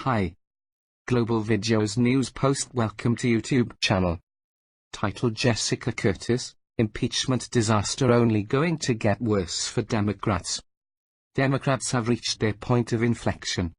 Hi. Global Videos News Post. Welcome to YouTube channel. Titled Jessica Curtis, Impeachment Disaster Only Going to Get Worse for Democrats. Democrats have reached their point of inflection.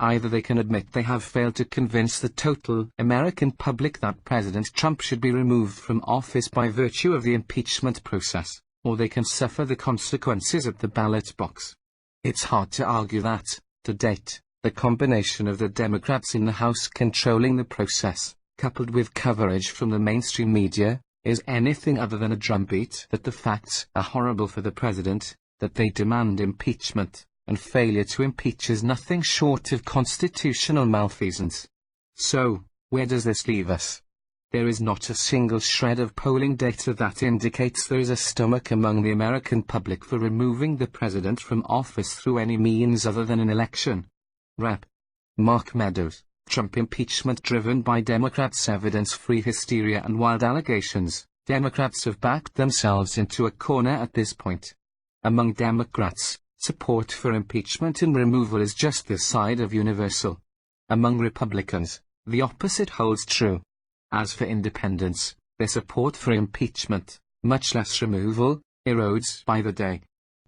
Either they can admit they have failed to convince the total American public that President Trump should be removed from office by virtue of the impeachment process, or they can suffer the consequences at the ballot box. It's hard to argue that, to date, the combination of the Democrats in the House controlling the process, coupled with coverage from the mainstream media, is anything other than a drumbeat that the facts are horrible for the president, that they demand impeachment, and failure to impeach is nothing short of constitutional malfeasance. So, where does this leave us? There is not a single shred of polling data that indicates there is a stomach among the American public for removing the president from office through any means other than an election. Rep. Mark Meadows, Trump impeachment driven by Democrats' evidence-free hysteria and wild allegations. Democrats have backed themselves into a corner at this point. Among Democrats, support for impeachment and removal is just this side of universal. Among Republicans, the opposite holds true. As for independents, their support for impeachment, much less removal, erodes by the day.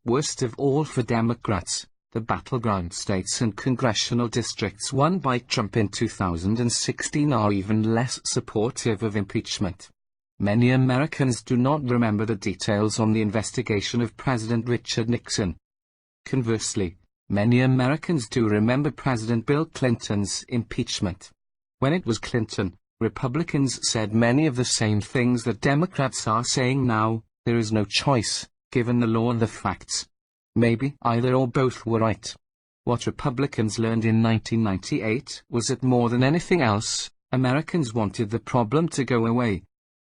Worst of all for Democrats, the battleground states and congressional districts won by Trump in 2016 are even less supportive of impeachment. Many Americans do not remember the details on the investigation of President Richard Nixon. Conversely, many Americans do remember President Bill Clinton's impeachment. When it was Clinton, Republicans said many of the same things that Democrats are saying now: there is no choice, given the law and the facts. Maybe either or both were right. What Republicans learned in 1998 was that more than anything else, Americans wanted the problem to go away.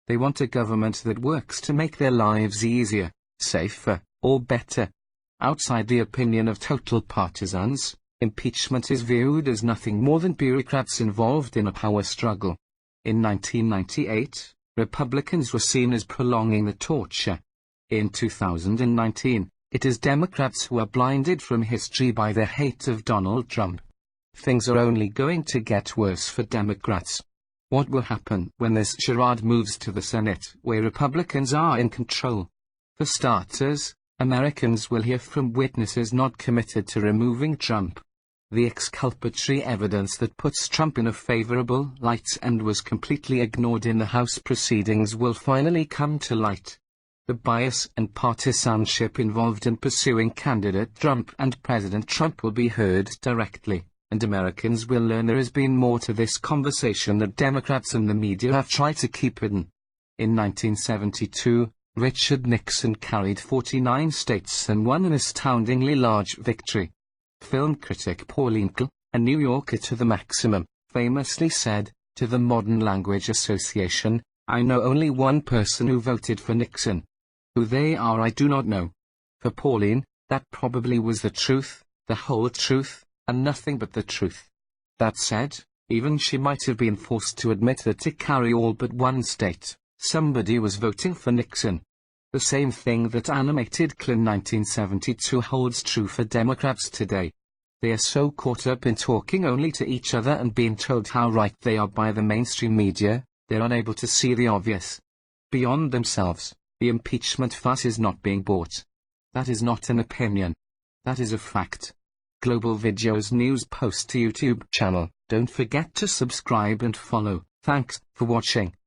They want a government that works to make their lives easier, safer, or better. Outside the opinion of total partisans, impeachment is viewed as nothing more than bureaucrats involved in a power struggle. In 1998, Republicans were seen as prolonging the torture. In 2019, it is Democrats who are blinded from history by their hate of Donald Trump. Things are only going to get worse for Democrats. What will happen when this charade moves to the Senate, where Republicans are in control? For starters, Americans will hear from witnesses not committed to removing Trump. The exculpatory evidence that puts Trump in a favorable light and was completely ignored in the House proceedings will finally come to light. The bias and partisanship involved in pursuing candidate Trump and President Trump will be heard directly, and Americans will learn there has been more to this conversation that Democrats and the media have tried to keep hidden. In 1972, Richard Nixon carried 49 states and won an astoundingly large victory. Film critic Pauline Kael, a New Yorker to the maximum, famously said, to the Modern Language Association, "I know only one person who voted for Nixon. Who they are I do not know." For Pauline, that probably was the truth, the whole truth, and nothing but the truth. That said, even she might have been forced to admit that to carry all but one state, somebody was voting for Nixon. The same thing that animated Clinton 1972 holds true for Democrats today. They are so caught up in talking only to each other and being told how right they are by the mainstream media, they're unable to see the obvious. Beyond themselves, the impeachment fuss is not being bought. That is not an opinion. That is a fact. Global Videos News Post to YouTube channel. Don't forget to subscribe and follow. Thanks for watching.